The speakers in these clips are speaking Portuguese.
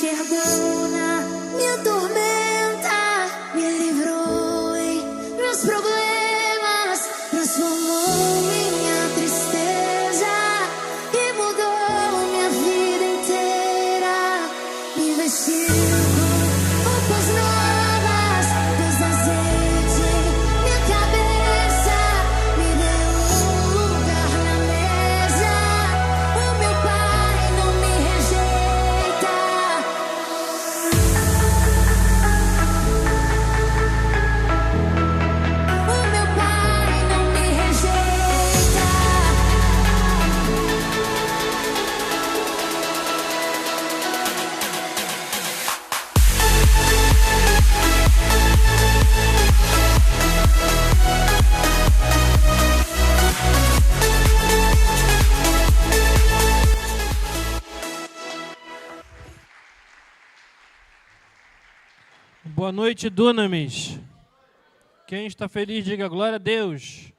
enxergou na minha tormenta, me livrou em meus problemas, transformou minha tristeza e mudou minha vida inteira. Me vestiu com roupas novas, pôs azeite em minha cabeça, me deu um lugar na mesa. O meu Pai não me rejeita. O meu Pai não me rejeita. Boa noite, Dunamis. Quem está feliz, diga glória a Deus.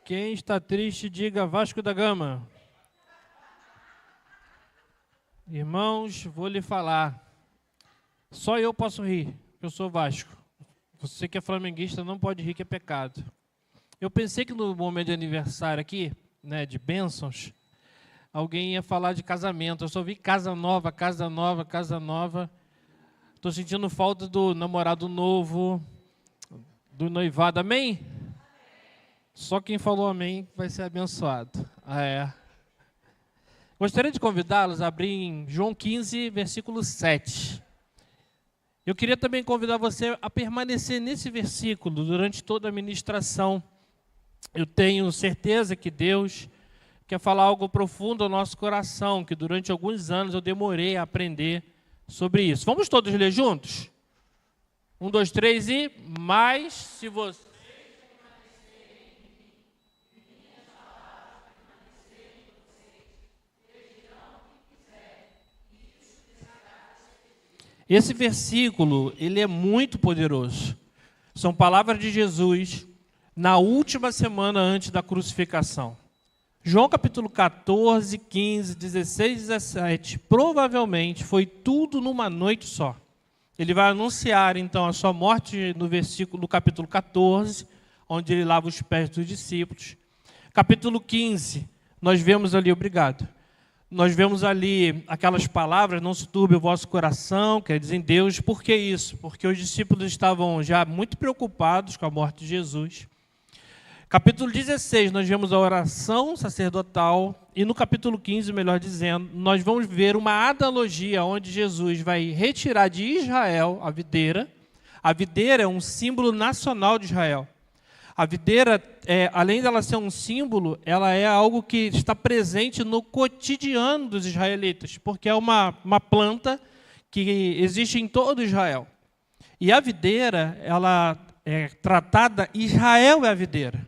Quem está triste, diga Vasco da Gama. Irmãos, vou lhe falar. Só eu posso rir, eu sou Vasco. Você que é flamenguista não pode rir, que é pecado. Eu pensei que no momento de aniversário aqui, né, de bênçãos, alguém ia falar de casamento. Eu só vi casa nova, casa nova, casa nova. Estou sentindo falta do namorado novo, do noivado. Amém? Só quem falou amém vai ser abençoado. Gostaria de convidá-los a abrir em João 15, versículo 7. Eu queria também convidar você a permanecer nesse versículo durante toda a ministração. Eu tenho certeza que Deus quer falar algo profundo ao nosso coração, que durante alguns anos eu demorei a aprender sobre isso. Vamos todos ler juntos? 1, 2, 3 e... Mas se você... Esse versículo, ele é muito poderoso. São palavras de Jesus na última semana antes da crucificação. João capítulo 14, 15, 16 e 17, provavelmente foi tudo numa noite só. Ele vai anunciar, então, a sua morte no versículo do capítulo 14, onde ele lava os pés dos discípulos. Capítulo 15, nós vemos ali, obrigado, nós vemos ali aquelas palavras, não se turbe o vosso coração, quer dizer, Deus, por que isso? Porque os discípulos estavam já muito preocupados com a morte de Jesus. Capítulo 16, nós vemos a oração sacerdotal, e no capítulo 15, melhor dizendo, nós vamos ver uma analogia onde Jesus vai retirar de Israel a videira. A videira é um símbolo nacional de Israel. A videira, além dela ser um símbolo, ela é algo que está presente no cotidiano dos israelitas, porque é uma planta que existe em todo Israel. E a videira, ela é tratada, Israel é a videira.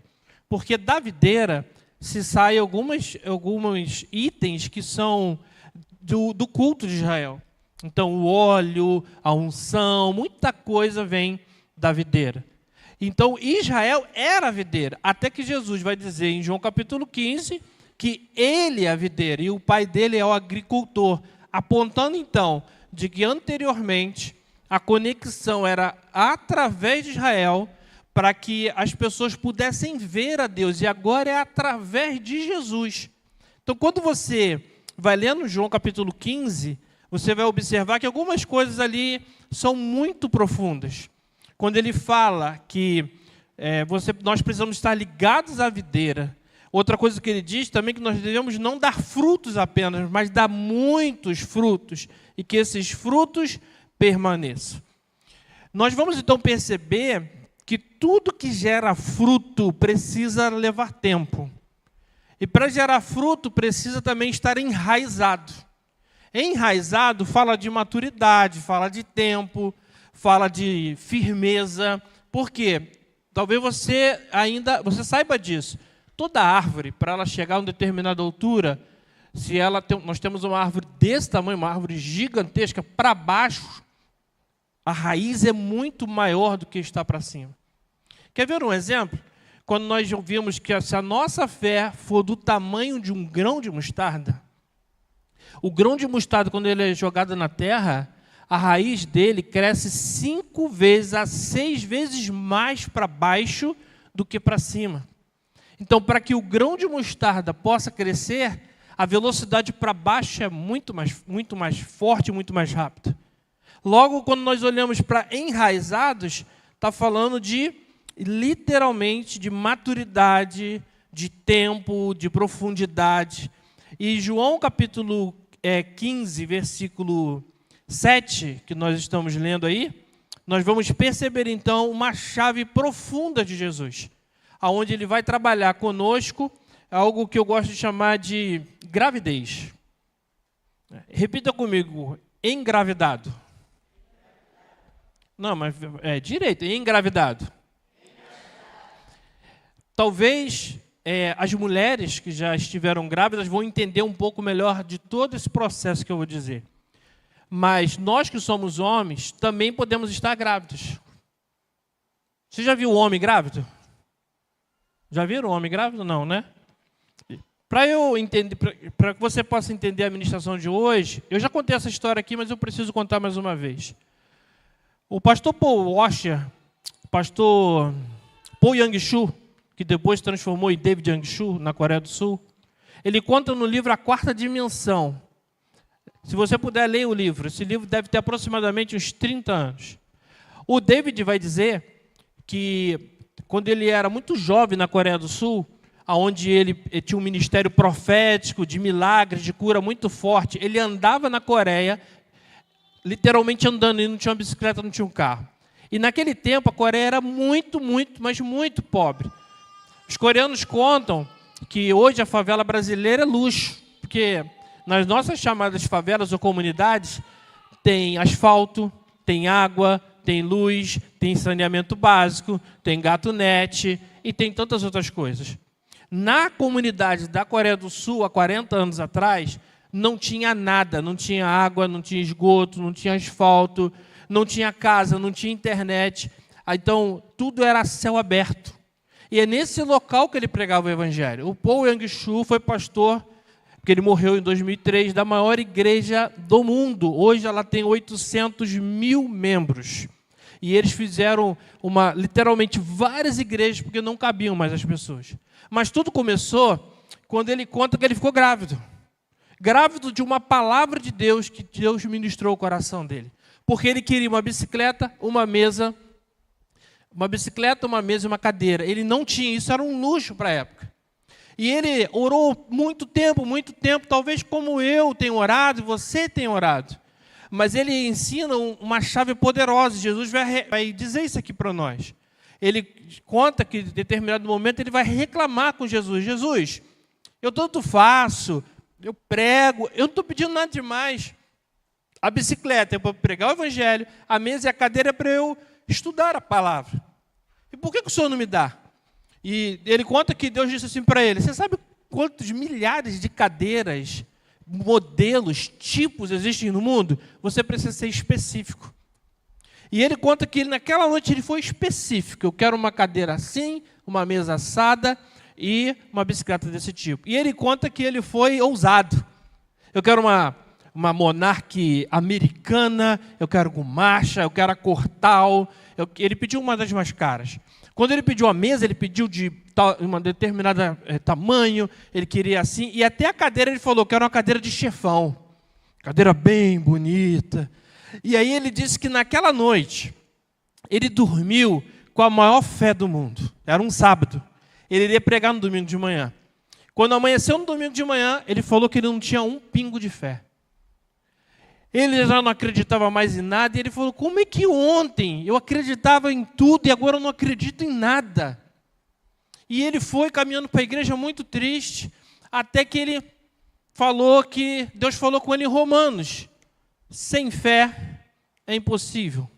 Porque da videira se saem alguns itens que são do culto de Israel. Então, o óleo, a unção, muita coisa vem da videira. Então, Israel era a videira, até que Jesus vai dizer em João capítulo 15 que ele é a videira e o pai dele é o agricultor, apontando então de que anteriormente a conexão era através de Israel, para que as pessoas pudessem ver a Deus, e agora é através de Jesus. Então, quando você vai lendo João capítulo 15, você vai observar que algumas coisas ali são muito profundas. Quando ele fala que nós precisamos estar ligados à videira, outra coisa que ele diz também é que nós devemos não dar frutos apenas, mas dar muitos frutos, e que esses frutos permaneçam. Nós vamos então perceber que tudo que gera fruto precisa levar tempo. E para gerar fruto precisa também estar enraizado. Enraizado fala de maturidade, fala de tempo, fala de firmeza. Por quê? Talvez você saiba disso. Toda árvore, para ela chegar a uma determinada altura, nós temos uma árvore desse tamanho, uma árvore gigantesca, para baixo, a raiz é muito maior do que está para cima. Quer ver um exemplo? Quando nós ouvimos que se a nossa fé for do tamanho de um grão de mostarda, O grão de mostarda, quando ele é jogado na terra, a raiz dele cresce 5 vezes a 6 vezes mais para baixo do que para cima. Então, para que o grão de mostarda possa crescer, a velocidade para baixo é muito mais forte, muito mais rápida. Logo, quando nós olhamos para enraizados, está falando de, literalmente, de maturidade, de tempo, de profundidade. E João capítulo 15, versículo 7, que nós estamos lendo aí, nós vamos perceber então uma chave profunda de Jesus, aonde ele vai trabalhar conosco algo que eu gosto de chamar de gravidez. Repita comigo, engravidado. Não, mas é direito, engravidado. Talvez as mulheres que já estiveram grávidas vão entender um pouco melhor de todo esse processo que eu vou dizer. Mas nós que somos homens também podemos estar grávidos. Você já viu o homem grávido? Já viram o homem grávido? Não, né? Para eu entender, para que você possa entender a ministração de hoje, eu já contei essa história aqui, mas eu preciso contar mais uma vez. O pastor Paul Washer, o pastor Paul Yang-Shu, que depois se transformou em David Yang-Shu, na Coreia do Sul, ele conta no livro A Quarta Dimensão. Se você puder ler o livro, esse livro deve ter aproximadamente uns 30 anos. O David vai dizer que, quando ele era muito jovem na Coreia do Sul, onde ele tinha um ministério profético, de milagres, de cura muito forte, ele andava na Coreia, literalmente andando, ele não tinha uma bicicleta, não tinha um carro. E naquele tempo a Coreia era muito, mas muito pobre. Os coreanos contam que hoje a favela brasileira é luxo, porque nas nossas chamadas favelas ou comunidades tem asfalto, tem água, tem luz, tem saneamento básico, tem gato-net e tem tantas outras coisas. Na comunidade da Coreia do Sul, há 40 anos atrás, não tinha nada, não tinha água, não tinha esgoto, não tinha asfalto, não tinha casa, não tinha internet. Então, tudo era céu aberto. E é nesse local que ele pregava o evangelho. O Paul Yang-Shu foi pastor, porque ele morreu em 2003, da maior igreja do mundo. Hoje ela tem 800 mil membros. E eles fizeram literalmente várias igrejas, porque não cabiam mais as pessoas. Mas tudo começou quando ele conta que ele ficou grávido. Grávido de uma palavra de Deus que Deus ministrou ao coração dele. Porque ele queria uma bicicleta, uma mesa e uma cadeira. Ele não tinha, isso era um luxo para a época. E ele orou muito tempo, talvez como eu tenho orado e você tem orado. Mas ele ensina uma chave poderosa. Jesus vai dizer isso aqui para nós. Ele conta que, em determinado momento, ele vai reclamar com Jesus. Jesus, eu tanto faço, eu prego, eu não estou pedindo nada demais. A bicicleta é para pregar o evangelho, a mesa e a cadeira é para eu estudar a palavra. E por que o Senhor não me dá? E ele conta que Deus disse assim para ele, você sabe quantos milhares de cadeiras, modelos, tipos existem no mundo? Você precisa ser específico. E ele conta que naquela noite ele foi específico. Eu quero uma cadeira assim, uma mesa assada e uma bicicleta desse tipo. E ele conta que ele foi ousado. Eu quero uma Monarch americana, eu quero com marcha, eu quero a Cortal. Ele pediu uma das mais caras. Quando ele pediu a mesa, ele pediu de uma determinada tamanho, ele queria assim, e até a cadeira ele falou que era uma cadeira de chefão, cadeira bem bonita. E aí ele disse que naquela noite, ele dormiu com a maior fé do mundo. Era um sábado. Ele iria pregar no domingo de manhã. Quando amanheceu no domingo de manhã, ele falou que ele não tinha um pingo de fé. Ele já não acreditava mais em nada, e ele falou, como é que ontem eu acreditava em tudo e agora eu não acredito em nada? E ele foi caminhando para a igreja muito triste, até que ele falou que Deus falou com ele em Romanos, sem fé é impossível.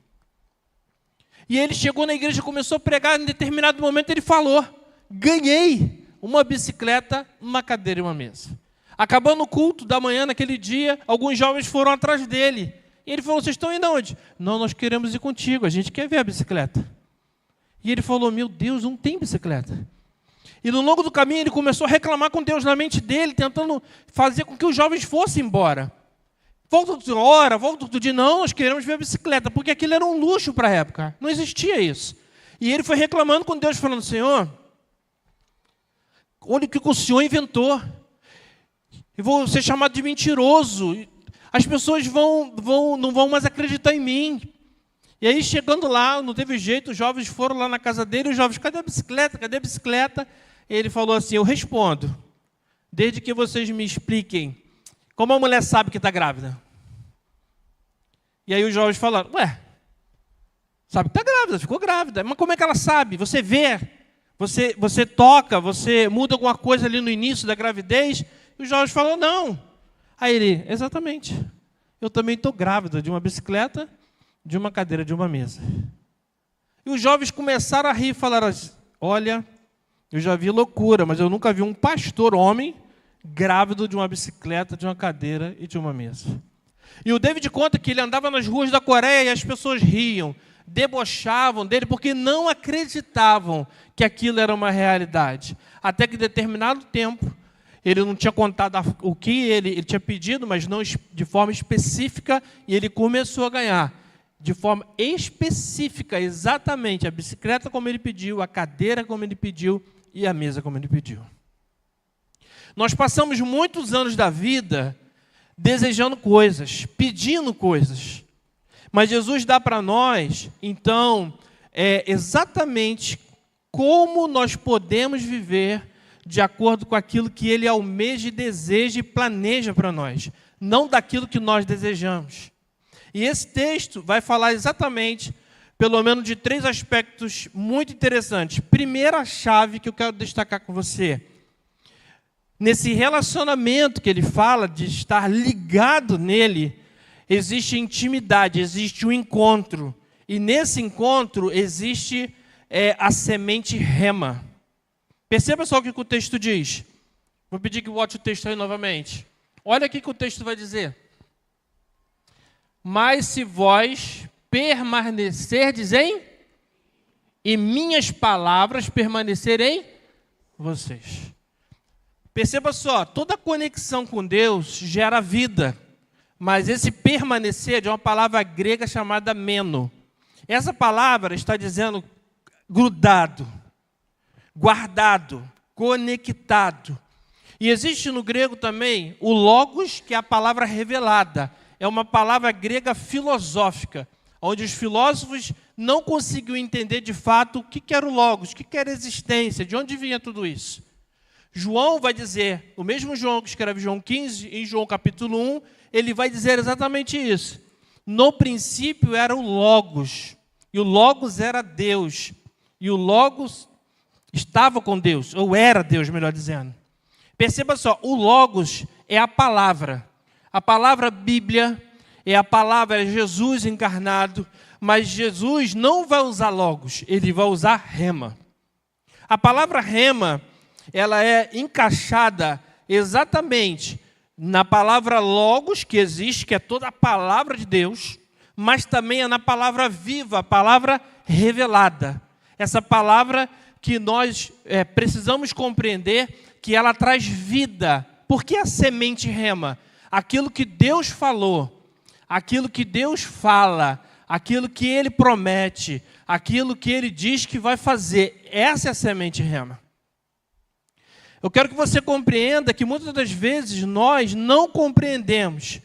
E ele chegou na igreja e começou a pregar, em determinado momento ele falou, ganhei uma bicicleta, uma cadeira e uma mesa. Acabando o culto da manhã, naquele dia, alguns jovens foram atrás dele. E ele falou, vocês estão indo onde? Não, nós queremos ir contigo, a gente quer ver a bicicleta. E ele falou, meu Deus, não tem bicicleta. E no longo do caminho ele começou a reclamar com Deus na mente dele, tentando fazer com que os jovens fossem embora. Volta outra hora, volta outro dia. Não, nós queremos ver a bicicleta, porque aquilo era um luxo para a época. Não existia isso. E ele foi reclamando com Deus, falando: Senhor, olha o que o Senhor inventou. Eu vou ser chamado de mentiroso. As pessoas não vão mais acreditar em mim. E aí, chegando lá, não teve jeito, os jovens foram lá na casa dele, os jovens: cadê a bicicleta? Cadê a bicicleta? E ele falou assim: eu respondo, desde que vocês me expliquem como a mulher sabe que está grávida. E aí os jovens falaram: ué, sabe que está grávida, ficou grávida. Mas como é que ela sabe? Você vê, você toca, você muda alguma coisa ali no início da gravidez? E os jovens falaram: não. Aí ele: exatamente, eu também estou grávida de uma bicicleta, de uma cadeira, de uma mesa. E os jovens começaram a rir e falaram assim: olha, eu já vi loucura, mas eu nunca vi um pastor homem grávido de uma bicicleta, de uma cadeira e de uma mesa. E o David conta que ele andava nas ruas da Coreia e as pessoas riam, debochavam dele, porque não acreditavam que aquilo era uma realidade. Até que, em determinado tempo, ele não tinha contado o que ele tinha pedido, mas não de forma específica, e ele começou a ganhar de forma específica, exatamente, a bicicleta como ele pediu, a cadeira como ele pediu e a mesa como ele pediu. Nós passamos muitos anos da vida desejando coisas, pedindo coisas. Mas Jesus dá para nós, então, exatamente como nós podemos viver de acordo com aquilo que Ele almeja e deseja e planeja para nós, não daquilo que nós desejamos. E esse texto vai falar exatamente, pelo menos, de 3 aspectos muito interessantes. Primeira chave que eu quero destacar com você: nesse relacionamento que ele fala, de estar ligado nele, existe intimidade, existe um encontro. E nesse encontro existe a semente rema. Perceba só o que o texto diz. Vou pedir que bote o texto aí novamente. Olha aqui que o texto vai dizer: mas se vós permanecerdes e minhas palavras permanecerem em vocês. Perceba só, toda conexão com Deus gera vida, mas esse permanecer é de uma palavra grega chamada meno. Essa palavra está dizendo grudado, guardado, conectado. E existe no grego também o logos, que é a palavra revelada. É uma palavra grega filosófica, onde os filósofos não conseguiam entender de fato o que era o logos, o que era a existência, de onde vinha tudo isso. João vai dizer, o mesmo João que escreve João 15, em João capítulo 1, ele vai dizer exatamente isso. No princípio era o Logos, e o Logos era Deus, e o Logos estava com Deus, ou era Deus, melhor dizendo. Perceba só, o Logos é a palavra Bíblia, é a palavra Jesus encarnado, mas Jesus não vai usar Logos, ele vai usar rema. A palavra rema, ela é encaixada exatamente na palavra logos, que existe, que é toda a palavra de Deus, mas também é na palavra viva, a palavra revelada. Essa palavra que nós precisamos compreender que ela traz vida. Por que a semente rema? Aquilo que Deus falou, aquilo que Deus fala, aquilo que Ele promete, aquilo que Ele diz que vai fazer. Essa é a semente rema. Eu quero que você compreenda que muitas das vezes nós não compreendemos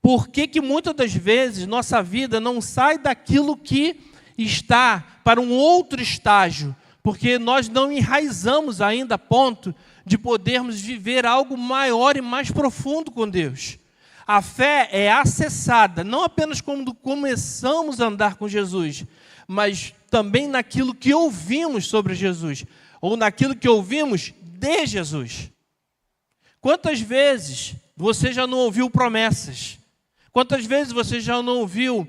por que muitas das vezes nossa vida não sai daquilo que está para um outro estágio, porque nós não enraizamos ainda a ponto de podermos viver algo maior e mais profundo com Deus. A fé é acessada, não apenas quando começamos a andar com Jesus, mas também naquilo que ouvimos sobre Jesus, ou naquilo que ouvimos de Jesus. Quantas vezes você já não ouviu promessas? Quantas vezes você já não ouviu,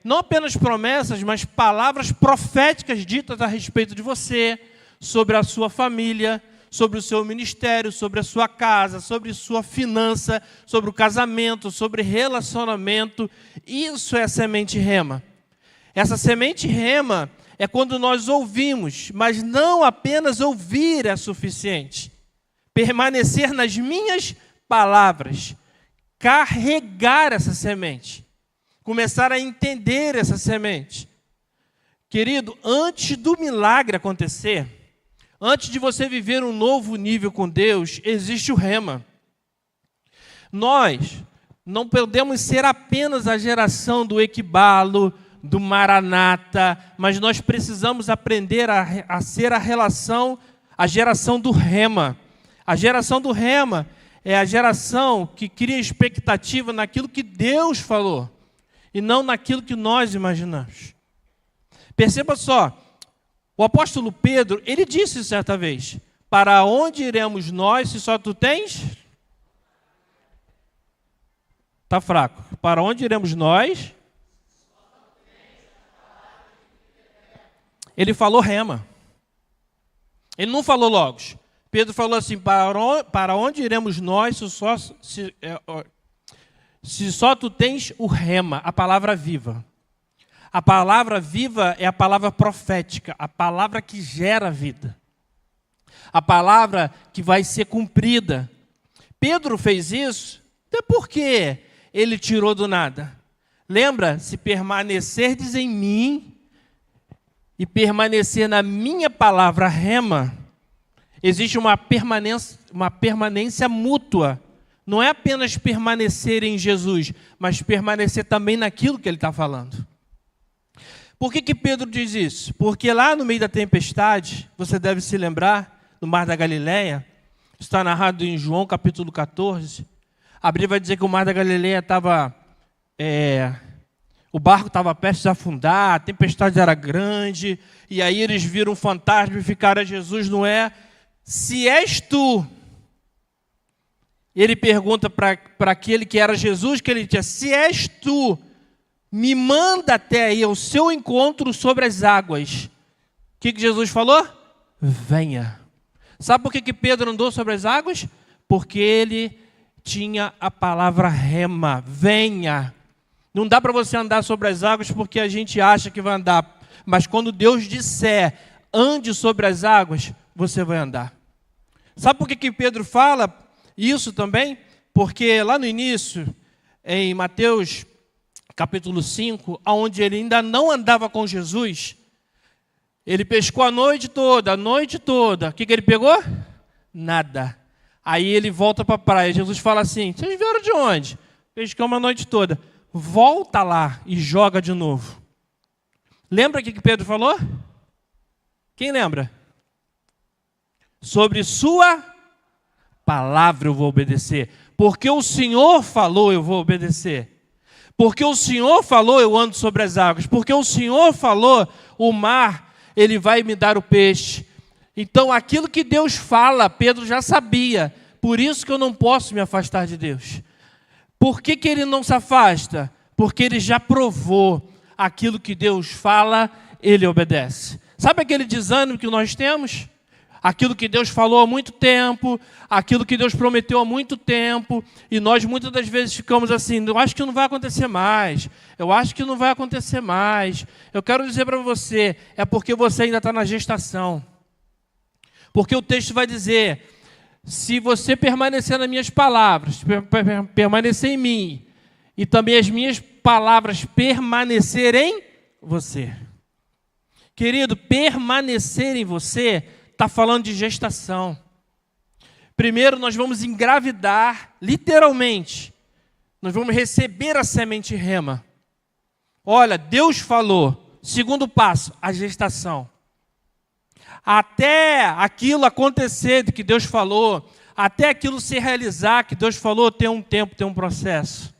não apenas promessas, mas palavras proféticas ditas a respeito de você, sobre a sua família, sobre o seu ministério, sobre a sua casa, sobre sua finança, sobre o casamento, sobre relacionamento? Isso é a semente rema. Essa semente rema, é quando nós ouvimos, mas não apenas ouvir é suficiente. Permanecer nas minhas palavras, carregar essa semente, começar a entender essa semente. Querido, antes do milagre acontecer, antes de você viver um novo nível com Deus, existe o rema. Nós não podemos ser apenas a geração do equibalo, do maranata, mas nós precisamos aprender a ser a geração do rema. A geração do rema é a geração que cria expectativa naquilo que Deus falou e não naquilo que nós imaginamos. Perceba só, o apóstolo Pedro, ele disse certa vez: para onde iremos nós se só tu tens? Está fraco. Para onde iremos nós? Ele falou rema. Ele não falou logos. Pedro falou assim: para onde iremos nós se só tu tens o rema, a palavra viva. A palavra viva é a palavra profética, a palavra que gera vida. A palavra que vai ser cumprida. Pedro fez isso, até porque ele tirou do nada. Lembra? Se permanecerdes em mim e permanecer na minha palavra rema, existe uma permanência mútua. Não é apenas permanecer em Jesus, mas permanecer também naquilo que ele está falando. Por que Pedro diz isso? Porque lá no meio da tempestade, você deve se lembrar, no Mar da Galileia, está narrado em João capítulo 14, a Bíblia vai dizer que o Mar da Galileia estava... o barco estava prestes a afundar, a tempestade era grande, e aí eles viram um fantasma e ficaram a Jesus, não é? Se és tu, ele pergunta para aquele que era Jesus, que ele tinha: se és tu, me manda até aí ao seu encontro sobre as águas. O que Jesus falou? Venha. Sabe por que Pedro andou sobre as águas? Porque ele tinha a palavra rema, venha. Não dá para você andar sobre as águas porque a gente acha que vai andar. Mas quando Deus disser, ande sobre as águas, você vai andar. Sabe por que Pedro fala isso também? Porque lá no início, em Mateus capítulo 5, onde ele ainda não andava com Jesus, ele pescou a noite toda. O que ele pegou? Nada. Aí ele volta para a praia. Jesus fala assim: vocês vieram de onde? Pescamos a noite toda. Volta lá e joga de novo. Lembra o que Pedro falou? Quem lembra? Sobre sua palavra eu vou obedecer. Porque o Senhor falou, eu vou obedecer. Porque o Senhor falou, eu ando sobre as águas. Porque o Senhor falou, o mar, ele vai me dar o peixe. Então, aquilo que Deus fala, Pedro já sabia. Por isso que eu não posso me afastar de Deus. Por que ele não se afasta? Porque ele já provou aquilo que Deus fala, ele obedece. Sabe aquele desânimo que nós temos? Aquilo que Deus falou há muito tempo, aquilo que Deus prometeu há muito tempo, e nós muitas das vezes ficamos assim: eu acho que não vai acontecer mais, eu acho que não vai acontecer mais. Eu quero dizer para você, é porque você ainda está na gestação. Porque o texto vai dizer: se você permanecer nas minhas palavras, permanecer em mim, e também as minhas palavras permanecerem em você. Querido, permanecer em você está falando de gestação. Primeiro nós vamos engravidar, literalmente. Nós vamos receber a semente rema. Olha, Deus falou. Segundo passo, a gestação. Até aquilo acontecer de que Deus falou, até aquilo se realizar que Deus falou, tem um tempo, tem um processo.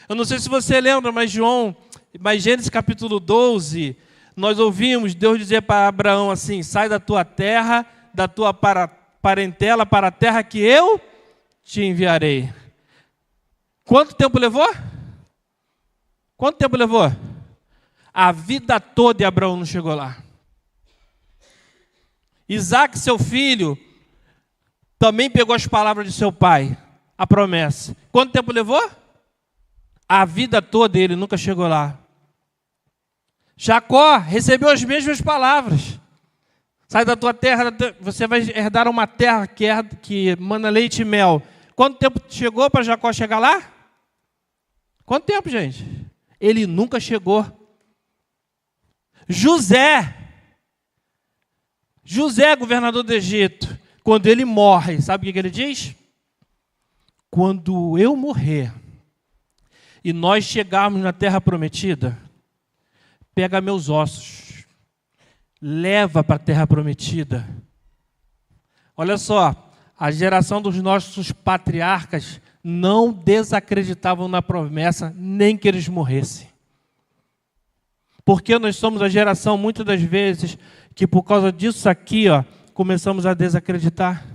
Eu não sei se você lembra, mas Gênesis capítulo 12, nós ouvimos Deus dizer para Abraão assim: sai da tua terra, da tua parentela, para a terra que eu te enviarei. Quanto tempo levou? Quanto tempo levou? A vida toda, e Abraão não chegou lá. Isaac, seu filho, também pegou as palavras de seu pai, a promessa. Quanto tempo levou? A vida toda ele nunca chegou lá. Jacó recebeu as mesmas palavras. Sai da tua terra, você vai herdar uma terra que mana leite e mel. Quanto tempo chegou para Jacó chegar lá? Quanto tempo, gente? Ele nunca chegou. José, governador do Egito, quando ele morre, sabe o que ele diz? Quando eu morrer e nós chegarmos na terra prometida, pega meus ossos, leva para a terra prometida. Olha só, a geração dos nossos patriarcas não desacreditavam na promessa, nem que eles morressem. Porque nós somos a geração, muitas das vezes, que por causa disso aqui, começamos a desacreditar.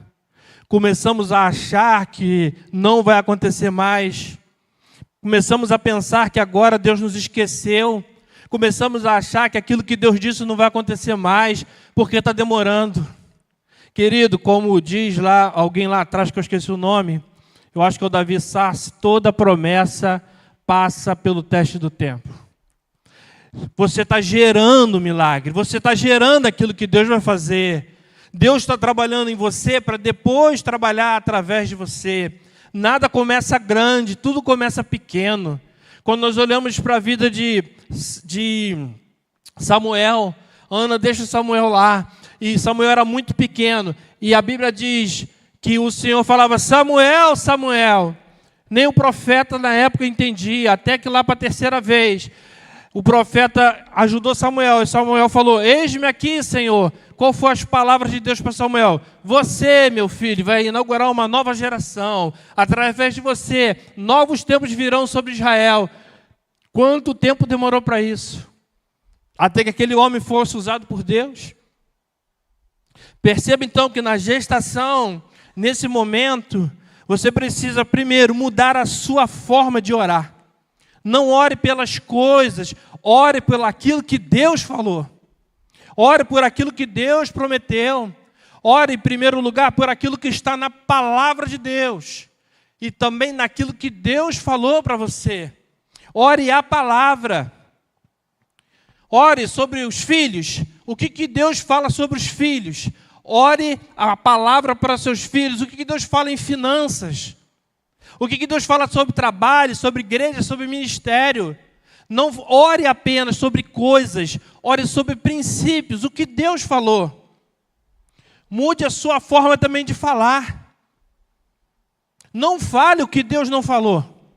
Começamos a achar que não vai acontecer mais. Começamos a pensar que agora Deus nos esqueceu. Começamos a achar que aquilo que Deus disse não vai acontecer mais, porque está demorando. Querido, como diz lá alguém lá atrás, que eu esqueci o nome, eu acho que é o Davi Sarce, toda promessa passa pelo teste do tempo. Você está gerando milagre, você está gerando aquilo que Deus vai fazer. Deus está trabalhando em você para depois trabalhar através de você. Nada começa grande, tudo começa pequeno. Quando nós olhamos para a vida de Samuel, Ana deixa Samuel lá, e Samuel era muito pequeno, e a Bíblia diz que o Senhor falava, Samuel, Samuel. Nem o profeta na época entendia, até que lá para a terceira vez, o profeta ajudou Samuel, e Samuel falou, eis-me aqui, Senhor. Qual foram as palavras de Deus para Samuel? Você, meu filho, vai inaugurar uma nova geração. Através de você, novos tempos virão sobre Israel. Quanto tempo demorou para isso? Até que aquele homem fosse usado por Deus? Perceba então que na gestação, nesse momento, você precisa primeiro mudar a sua forma de orar. Não ore pelas coisas, ore por aquilo que Deus falou. Ore por aquilo que Deus prometeu. Ore, em primeiro lugar, por aquilo que está na palavra de Deus. E também naquilo que Deus falou para você. Ore a palavra. Ore sobre os filhos. O que Deus fala sobre os filhos? Ore a palavra para seus filhos. O que Deus fala em finanças? O que Deus fala sobre trabalho, sobre igreja, sobre ministério? Não ore apenas sobre coisas, ore sobre princípios, o que Deus falou. Mude a sua forma também de falar. Não fale o que Deus não falou.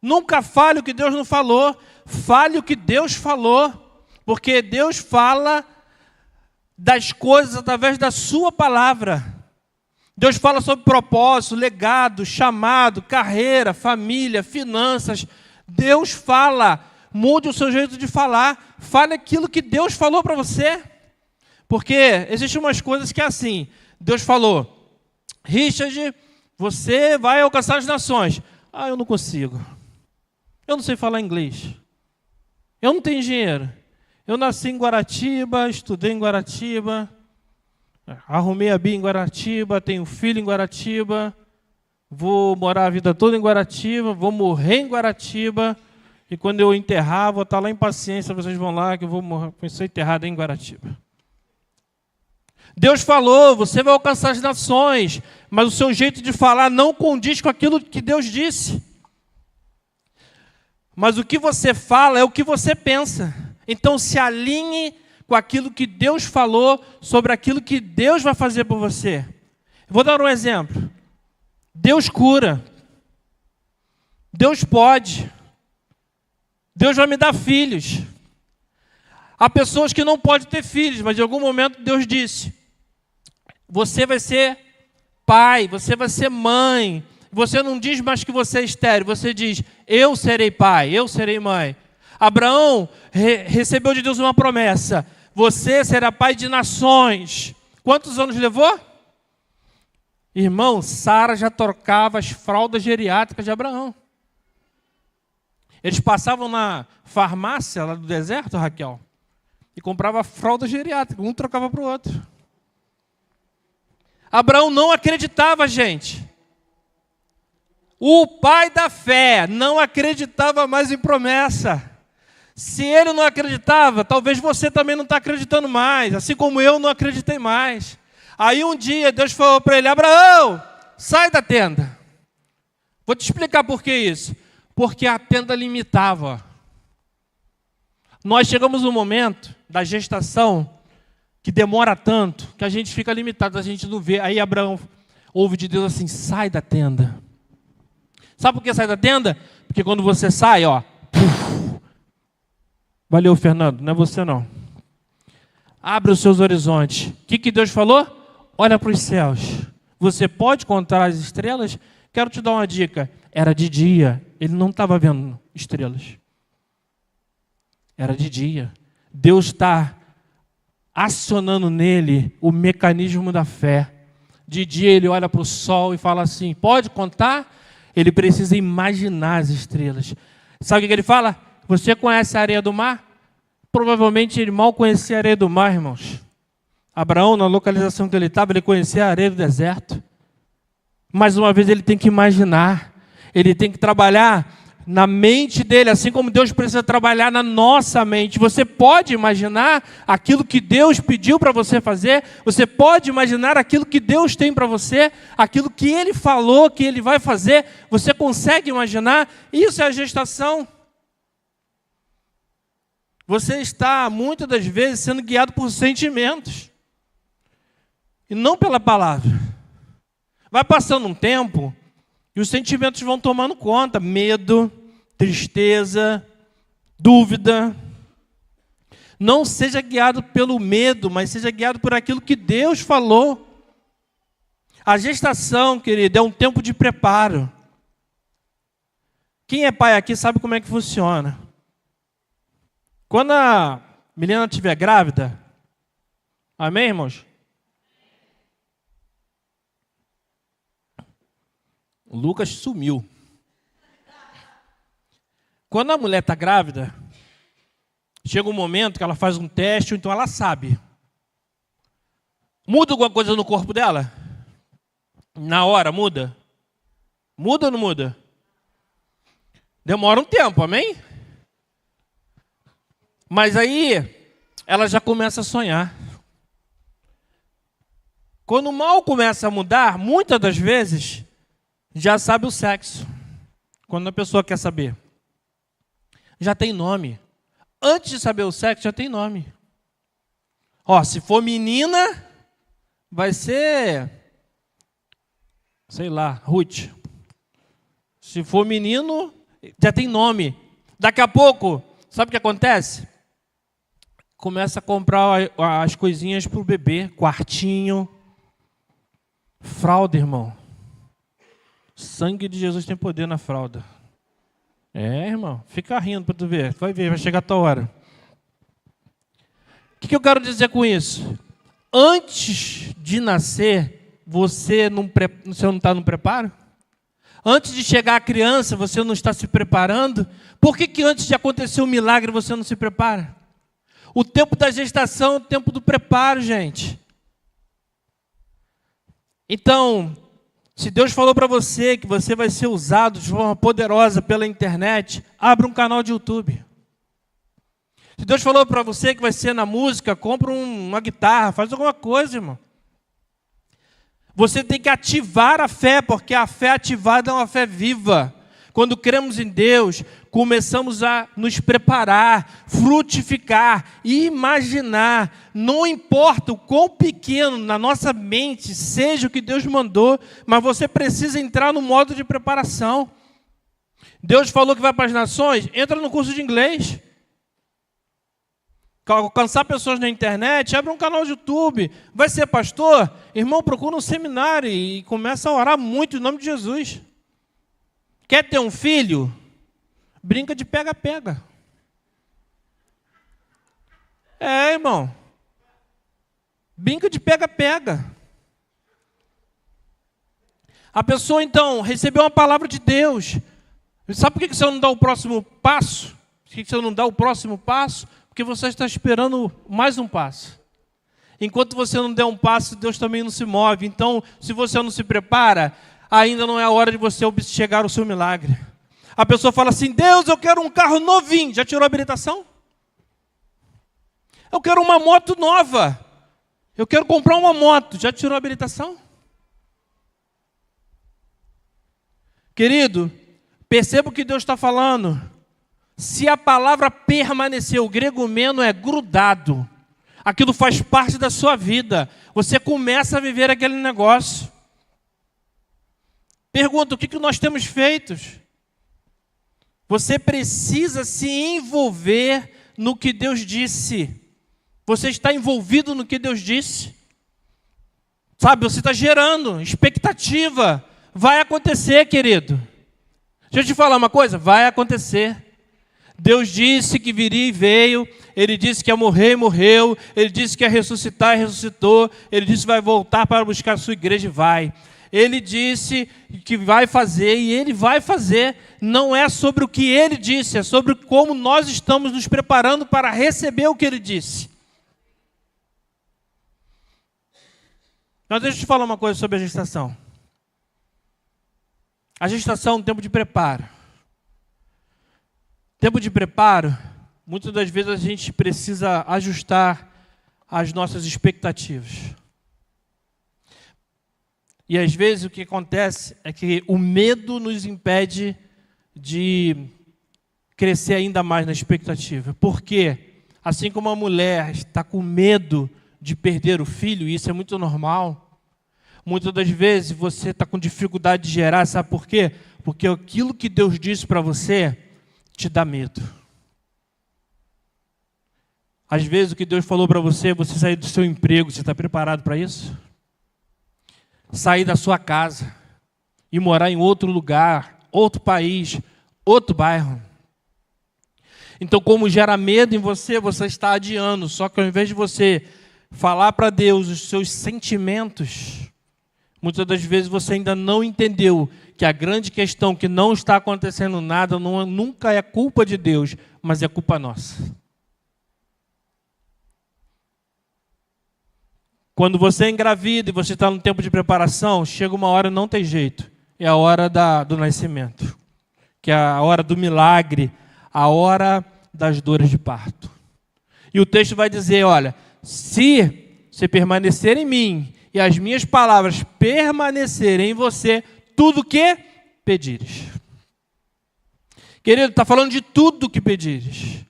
Nunca fale o que Deus não falou. Fale o que Deus falou. Porque Deus fala das coisas através da sua palavra. Deus fala sobre propósito, legado, chamado, carreira, família, finanças. Deus fala. Mude o seu jeito de falar. Fale aquilo que Deus falou para você. Porque existem umas coisas que é assim. Deus falou, Richard, você vai alcançar as nações. Eu não consigo. Eu não sei falar inglês. Eu não tenho dinheiro. Eu nasci em Guaratiba, estudei em Guaratiba, arrumei a Bia em Guaratiba, tenho filho em Guaratiba, vou morar a vida toda em Guaratiba, vou morrer em Guaratiba, e quando eu enterrar, vou estar lá em Paciência, vocês vão lá, que eu vou ser enterrado em Guaratiba. Deus falou, você vai alcançar as nações, mas o seu jeito de falar não condiz com aquilo que Deus disse. Mas o que você fala é o que você pensa. Então se alinhe com aquilo que Deus falou sobre aquilo que Deus vai fazer por você. Vou dar um exemplo. Deus cura. Deus pode. Deus vai me dar filhos. Há pessoas que não podem ter filhos, mas em algum momento Deus disse, você vai ser pai, você vai ser mãe. Você não diz mais que você é estéril, você diz, eu serei pai, eu serei mãe. Abraão recebeu de Deus uma promessa, você será pai de nações. Quantos anos levou? Irmão, Sara já trocava as fraldas geriátricas de Abraão. Eles passavam na farmácia lá do deserto, Raquel, e comprava fralda geriátrica, um trocava para o outro. Abraão não acreditava, gente. O pai da fé não acreditava mais em promessa. Se ele não acreditava, talvez você também não está acreditando mais, assim como eu não acreditei mais. Aí um dia Deus falou para ele: Abraão, sai da tenda. Vou te explicar por que isso. Porque a tenda limitava. Nós chegamos no momento da gestação que demora tanto que a gente fica limitado, a gente não vê. Aí Abraão ouve de Deus assim: sai da tenda. Sabe por que sai da tenda? Porque quando você sai, ó. Valeu, Fernando, não é você não. Abre os seus horizontes. O que Deus falou? Olha para os céus. Você pode contar as estrelas? Quero te dar uma dica. Era de dia. Ele não estava vendo estrelas. Era de dia. Deus está acionando nele o mecanismo da fé. De dia ele olha para o sol e fala assim: pode contar? Ele precisa imaginar as estrelas. Sabe o que ele fala? Você conhece a areia do mar? Provavelmente ele mal conhecia a areia do mar, irmãos. Abraão, na localização que ele estava, ele conhecia a areia do deserto. Mais uma vez ele tem que imaginar. Ele tem que trabalhar na mente dele, assim como Deus precisa trabalhar na nossa mente. Você pode imaginar aquilo que Deus pediu para você fazer? Você pode imaginar aquilo que Deus tem para você? Aquilo que Ele falou que Ele vai fazer? Você consegue imaginar? Isso é a gestação. Você está, muitas das vezes, sendo guiado por sentimentos. E não pela palavra. Vai passando um tempo e os sentimentos vão tomando conta. Medo, tristeza, dúvida. Não seja guiado pelo medo, mas seja guiado por aquilo que Deus falou. A gestação, querido, é um tempo de preparo. Quem é pai aqui sabe como é que funciona. Quando a menina estiver grávida, amém, irmãos? O Lucas sumiu. Quando a mulher está grávida, chega um momento que ela faz um teste, ou então ela sabe. Muda alguma coisa no corpo dela? Na hora, muda? Muda ou não muda? Demora um tempo, amém? Mas aí, ela já começa a sonhar. Quando o mal começa a mudar, muitas das vezes, já sabe o sexo. Quando a pessoa quer saber. Já tem nome. Antes de saber o sexo, já tem nome. Ó, se for menina, vai ser, sei lá, Ruth. Se for menino, já tem nome. Daqui a pouco, sabe o que acontece? Começa a comprar as coisinhas para o bebê, quartinho, fralda, irmão. Sangue de Jesus tem poder na fralda. É, irmão, fica rindo para tu ver. Vai ver, vai chegar a tua hora. O que eu quero dizer com isso? Antes de nascer, você não está no preparo? Antes de chegar a criança, você não está se preparando? Por que antes de acontecer um milagre, você não se prepara? O tempo da gestação é o tempo do preparo, gente. Então, se Deus falou para você que você vai ser usado de forma poderosa pela internet, abra um canal de YouTube. Se Deus falou para você que vai ser na música, compra uma guitarra, faz alguma coisa, irmão. Você tem que ativar a fé, porque a fé ativada é uma fé viva. Quando cremos em Deus, começamos a nos preparar, frutificar, imaginar. Não importa o quão pequeno na nossa mente seja o que Deus mandou, mas você precisa entrar no modo de preparação. Deus falou que vai para as nações, entra no curso de inglês. Alcançar pessoas na internet, abre um canal de YouTube. Vai ser pastor? Irmão, procura um seminário e começa a orar muito em nome de Jesus. Quer ter um filho? Brinca de pega-pega. É, irmão. Brinca de pega-pega. A pessoa, então, recebeu uma palavra de Deus. Sabe por que você não dá o próximo passo? Por que você não dá o próximo passo? Porque você está esperando mais um passo. Enquanto você não der um passo, Deus também não se move. Então, se você não se prepara, ainda não é a hora de você chegar ao seu milagre. A pessoa fala assim, Deus, eu quero um carro novinho. Já tirou a habilitação? Eu quero uma moto nova. Eu quero comprar uma moto. Já tirou a habilitação? Querido, perceba o que Deus está falando. Se a palavra permanecer, o grego meno é grudado. Aquilo faz parte da sua vida. Você começa a viver aquele negócio. Pergunta, o que nós temos feito? Você precisa se envolver no que Deus disse. Você está envolvido no que Deus disse. Sabe, você está gerando expectativa. Vai acontecer, querido. Deixa eu te falar uma coisa, vai acontecer. Deus disse que viria e veio. Ele disse que ia morrer e morreu. Ele disse que ia ressuscitar e ressuscitou. Ele disse que vai voltar para buscar a sua igreja e vai. Ele disse que vai fazer e Ele vai fazer. Não é sobre o que Ele disse, é sobre como nós estamos nos preparando para receber o que Ele disse. Mas deixa eu te falar uma coisa sobre a gestação. A gestação é um tempo de preparo. Tempo de preparo, muitas das vezes a gente precisa ajustar as nossas expectativas. E às vezes o que acontece é que o medo nos impede de crescer ainda mais na expectativa. Por quê? Assim como a mulher está com medo de perder o filho, e isso é muito normal, muitas das vezes você está com dificuldade de gerar, sabe por quê? Porque aquilo que Deus disse para você te dá medo. Às vezes o que Deus falou para você, você sair do seu emprego, você está preparado para isso? Sair da sua casa e morar em outro lugar, outro país, outro bairro. Então, como gera medo em você, você está adiando. Só que ao invés de você falar para Deus os seus sentimentos, muitas das vezes você ainda não entendeu que a grande questão que não está acontecendo nada nunca é culpa de Deus, mas é culpa nossa. Quando você é engravida e você está no tempo de preparação, chega uma hora e não tem jeito. É a hora do nascimento, que é a hora do milagre, a hora das dores de parto. E o texto vai dizer, olha, se você permanecer em mim e as minhas palavras permanecerem em você, tudo que pedires. Querido, está falando de tudo que pedires.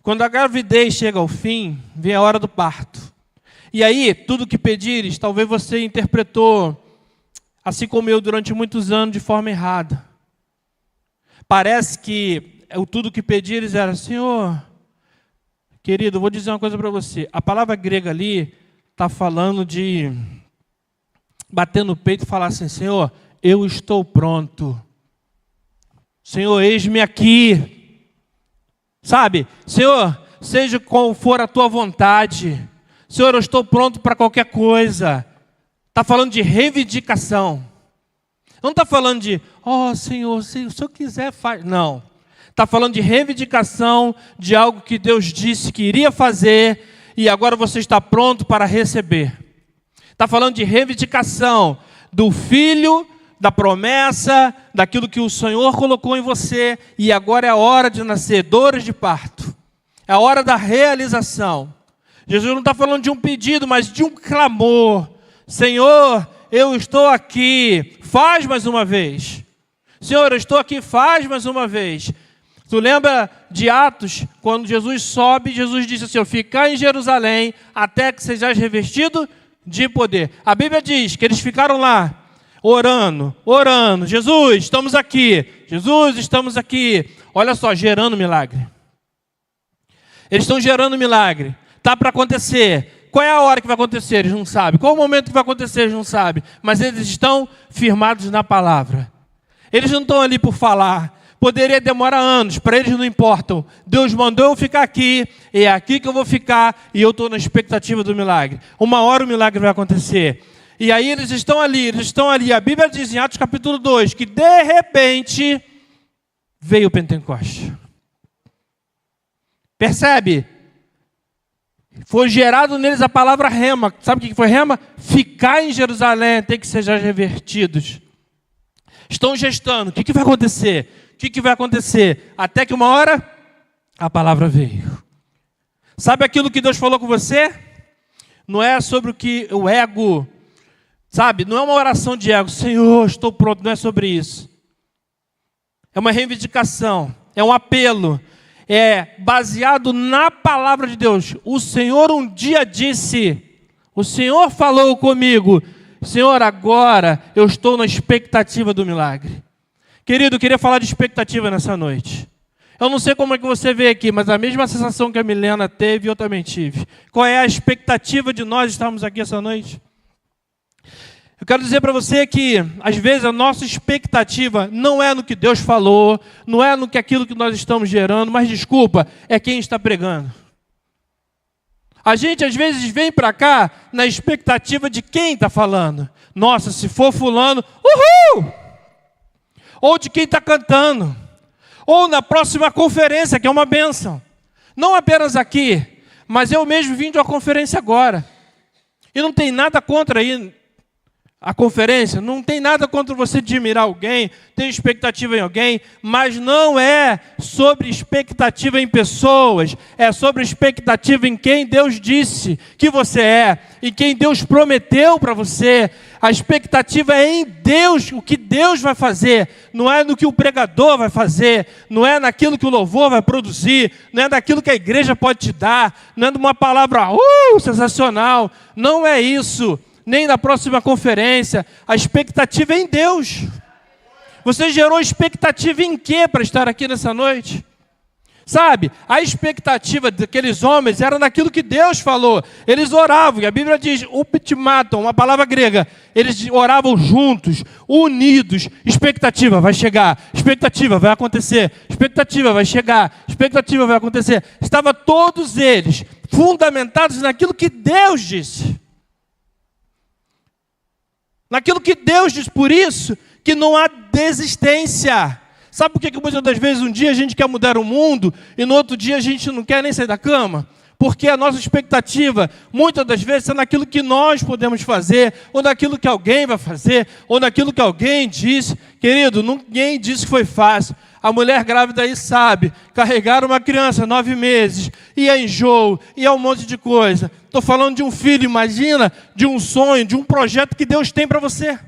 Quando a gravidez chega ao fim, vem a hora do parto. E aí, tudo que pedires, talvez você interpretou, assim como eu, durante muitos anos, de forma errada. Parece que o tudo que pedires era, Senhor, querido, eu vou dizer uma coisa para você. A palavra grega ali está falando de bater no peito e falar assim, Senhor, eu estou pronto. Senhor, eis-me aqui. Sabe, Senhor, seja qual for a tua vontade. Senhor, eu estou pronto para qualquer coisa. Está falando de reivindicação. Não está falando de, Senhor, se o Senhor quiser, faz. Não. Está falando de reivindicação de algo que Deus disse que iria fazer e agora você está pronto para receber. Está falando de reivindicação do filho, da promessa, daquilo que o Senhor colocou em você e agora é a hora de nascer, dores de parto. É a hora da realização. Jesus não está falando de um pedido, mas de um clamor. Senhor, eu estou aqui, faz mais uma vez. Senhor, eu estou aqui, faz mais uma vez. Tu lembra de Atos, quando Jesus sobe, Jesus disse assim, ficar em Jerusalém até que sejais revestido de poder. A Bíblia diz que eles ficaram lá, orando, Jesus, estamos aqui. Jesus, estamos aqui. Olha só, gerando milagre. Eles estão gerando milagre. Está para acontecer. Qual é a hora que vai acontecer? Eles não sabem. Qual é o momento que vai acontecer? Eles não sabem. Mas eles estão firmados na palavra. Eles não estão ali por falar. Poderia demorar anos, para eles não importam. Deus mandou eu ficar aqui, é aqui que eu vou ficar, e eu estou na expectativa do milagre. Uma hora o milagre vai acontecer. E aí eles estão ali. A Bíblia diz em Atos capítulo 2, que de repente veio o Pentecoste. Percebe? Foi gerado neles a palavra rema. Sabe o que foi rema? Ficar em Jerusalém até que sejam revertidos. estão gestando. O que vai acontecer? O que vai acontecer? Até que uma hora, a palavra veio. Sabe aquilo que Deus falou com você? Não é sobre o que o ego, sabe? Não é uma oração de ego. Senhor, estou pronto. Não é sobre isso. É uma reivindicação. É um apelo. É baseado na palavra de Deus. O Senhor um dia disse, o Senhor falou comigo, Senhor, agora eu estou na expectativa do milagre. Querido, eu queria falar de expectativa nessa noite. Eu não sei como é que você vê aqui, mas a mesma sensação que a Milena teve, eu também tive. Qual é a expectativa de nós estarmos aqui essa noite? Eu quero dizer para você que, às vezes, a nossa expectativa não é no que Deus falou, não é no que aquilo que nós estamos gerando, mas, desculpa, é quem está pregando. A gente, às vezes, vem para cá na expectativa de quem está falando. Nossa, se for fulano, uhul! Ou de quem está cantando. Ou na próxima conferência, que é uma bênção. Não apenas aqui, mas eu mesmo vim de uma conferência agora. E não tem nada contra aí a conferência, não tem nada contra você admirar alguém, ter expectativa em alguém, mas não é sobre expectativa em pessoas, é sobre expectativa em quem Deus disse que você é, em quem Deus prometeu para você. A expectativa é em Deus, o que Deus vai fazer, não é no que o pregador vai fazer, não é naquilo que o louvor vai produzir, não é naquilo que a igreja pode te dar, não é numa palavra sensacional, não é isso. Nem na próxima conferência, a expectativa é em Deus. Você gerou expectativa em quê para estar aqui nessa noite? Sabe, a expectativa daqueles homens era naquilo que Deus falou. Eles oravam, e a Bíblia diz, uptimaton, uma palavra grega. Eles oravam juntos, unidos. Expectativa vai chegar, expectativa vai acontecer, expectativa vai chegar, expectativa vai acontecer. Estavam todos eles fundamentados naquilo que Deus disse. Naquilo que Deus diz, por isso que não há desistência. Sabe por que muitas das vezes um dia a gente quer mudar o mundo e no outro dia a gente não quer nem sair da cama? Porque a nossa expectativa, muitas das vezes, é naquilo que nós podemos fazer, ou naquilo que alguém vai fazer, ou naquilo que alguém disse. Querido, ninguém disse que foi fácil. A mulher grávida aí sabe, carregar uma criança 9 meses, e é enjoo, e é um monte de coisa. Estou falando de um filho, imagina, de um sonho, de um projeto que Deus tem para você.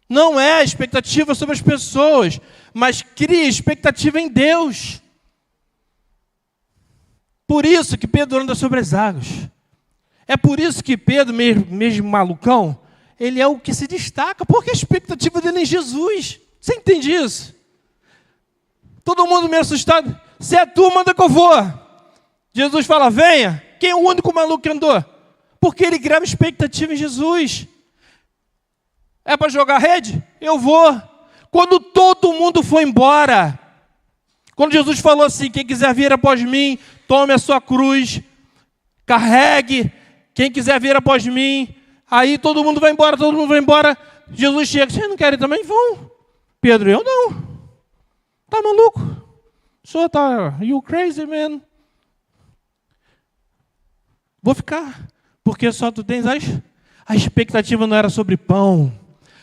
Não é expectativa sobre as pessoas, mas cria expectativa em Deus. Por isso que Pedro anda sobre as águas. É por isso que Pedro, mesmo malucão, ele é o que se destaca, porque a expectativa dele é em Jesus. Você entende isso? Todo mundo meio assustado. Se é tu, manda que eu vou. Jesus fala, venha. Quem é o único maluco que andou? Porque ele grava expectativa em Jesus. É para jogar rede? Eu vou. Quando todo mundo foi embora, quando Jesus falou assim, quem quiser vir após mim, tome a sua cruz, carregue, quem quiser vir após mim, aí todo mundo vai embora, Jesus chega, vocês não querem também? Vão. Pedro, eu não. Tá maluco? O senhor tá, you crazy, man? Vou ficar, porque só tu tens a expectativa não era sobre pão,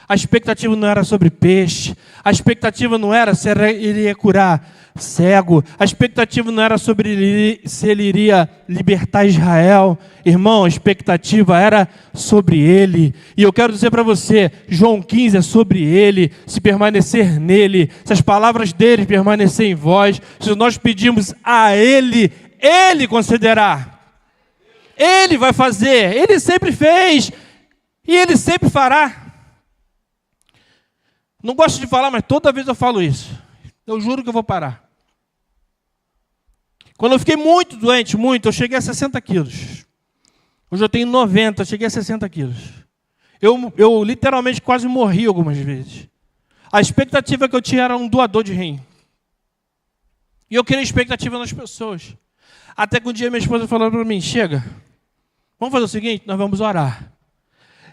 a expectativa não era sobre peixe, a expectativa não era se ele iria curar cego, a expectativa não era sobre se ele iria libertar Israel. Irmão, a expectativa era sobre ele. E eu quero dizer para você, João 15 é sobre ele, se permanecer nele, se as palavras dele permanecerem em vós, se nós pedimos a ele, ele concederá. Ele vai fazer, ele sempre fez e ele sempre fará. Não gosto de falar, mas toda vez eu falo isso. Eu juro que eu vou parar. Quando eu fiquei muito doente, eu cheguei a 60 quilos. Hoje eu tenho 90, eu cheguei a 60 quilos. Eu literalmente quase morri algumas vezes. A expectativa que eu tinha era um doador de rim. E eu queria expectativa nas pessoas. Até que um dia minha esposa falou para mim, chega, vamos fazer o seguinte, nós vamos orar.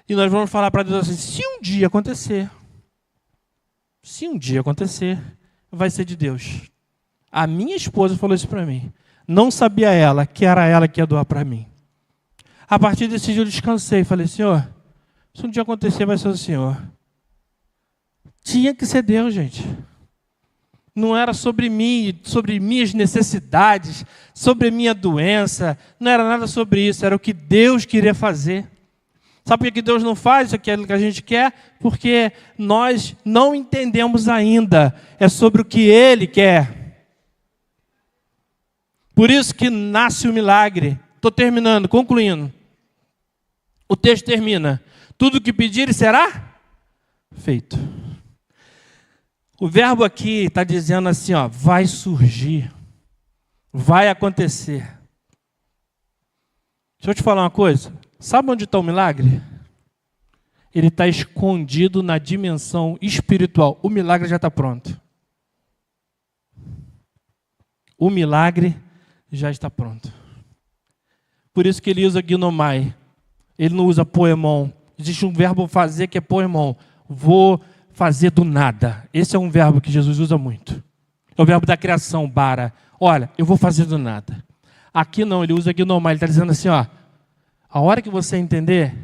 E nós vamos falar para Deus assim, se um dia acontecer, vai ser de Deus. A minha esposa falou isso para mim. Não sabia ela que era ela que ia doar para mim. A partir desse dia eu descansei. Falei, Senhor, se um dia acontecer, vai ser o Senhor. Tinha que ser Deus, gente. Não era sobre mim, sobre minhas necessidades, sobre minha doença. Não era nada sobre isso. Era o que Deus queria fazer. Sabe por que Deus não faz aquilo que a gente quer? Porque nós não entendemos ainda. É sobre o que Ele quer. Por isso que nasce o milagre. Estou terminando, concluindo. O texto termina. Tudo o que pedirem será feito. O verbo aqui está dizendo assim, ó, vai surgir, vai acontecer. Deixa eu te falar uma coisa. Sabe onde está o milagre? Ele está escondido na dimensão espiritual. O milagre já está pronto. O milagre já está pronto. Por isso que ele usa ginomai. Ele não usa poemon. Existe um verbo fazer que é poemon. Vou fazer do nada. Esse é um verbo que Jesus usa muito. É o verbo da criação, bara. Olha, eu vou fazer do nada. Aqui não, ele usa ginomai. Ele está dizendo assim, ó. A hora que você entender,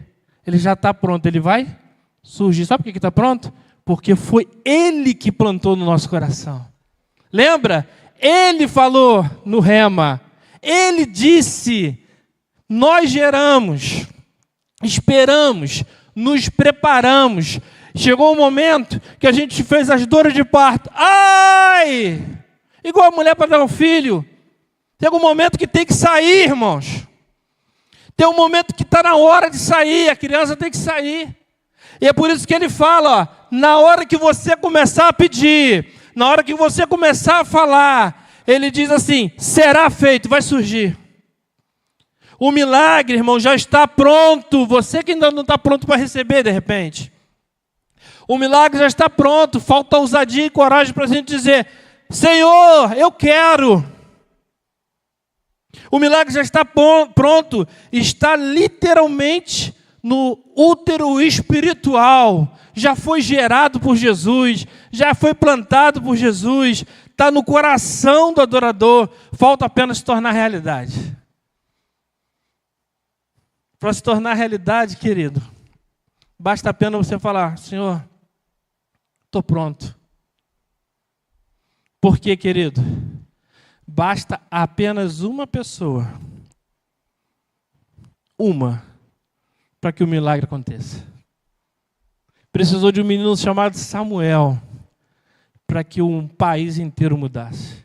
ele já está pronto. Ele vai surgir. Sabe por que está pronto? Porque foi ele que plantou no nosso coração. Lembra? Ele falou no rema. Ele disse. Nós geramos. Esperamos. Nos preparamos. Chegou o momento que a gente fez as dores de parto. Ai! Igual a mulher para dar um filho. Tem um momento que tem que sair, irmãos. Tem um momento que está na hora de sair. A criança tem que sair. E é por isso que ele fala, ó, na hora que você começar a pedir, na hora que você começar a falar, ele diz assim, será feito, vai surgir. O milagre, irmão, já está pronto. Você que ainda não está pronto para receber, de repente. O milagre já está pronto, falta ousadia e coragem para a gente dizer, Senhor, eu quero. O milagre já está pronto, está literalmente no útero espiritual. Já foi gerado por Jesus, já foi plantado por Jesus, está no coração do adorador, falta apenas se tornar realidade. Para se tornar realidade, querido, basta apenas você falar, Senhor, estou pronto. Por quê, querido? Basta apenas uma pessoa. Uma. Para que o milagre aconteça. Precisou de um menino chamado Samuel. Para que um país inteiro mudasse.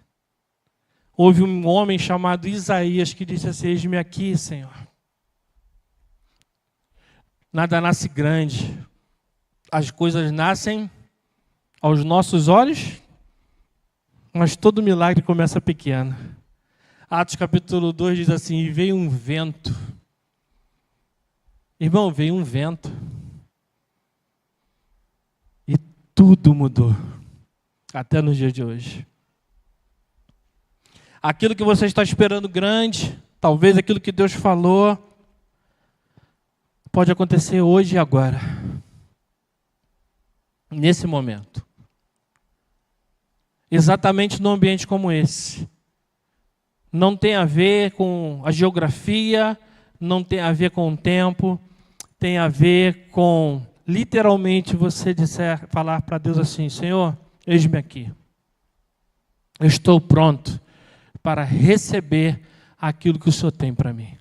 Houve um homem chamado Isaías que disse assim, eis-me aqui, Senhor. Nada nasce grande. As coisas nascem aos nossos olhos, mas todo milagre começa pequeno. Atos capítulo 2 diz assim, e veio um vento. Irmão, veio um vento. E tudo mudou. Até no dia de hoje. Aquilo que você está esperando grande, talvez aquilo que Deus falou, pode acontecer hoje e agora. Nesse momento. Exatamente num ambiente como esse. Não tem a ver com a geografia, não tem a ver com o tempo, tem a ver com, literalmente, você falar para Deus assim, Senhor, eis-me aqui. Eu estou pronto para receber aquilo que o Senhor tem para mim.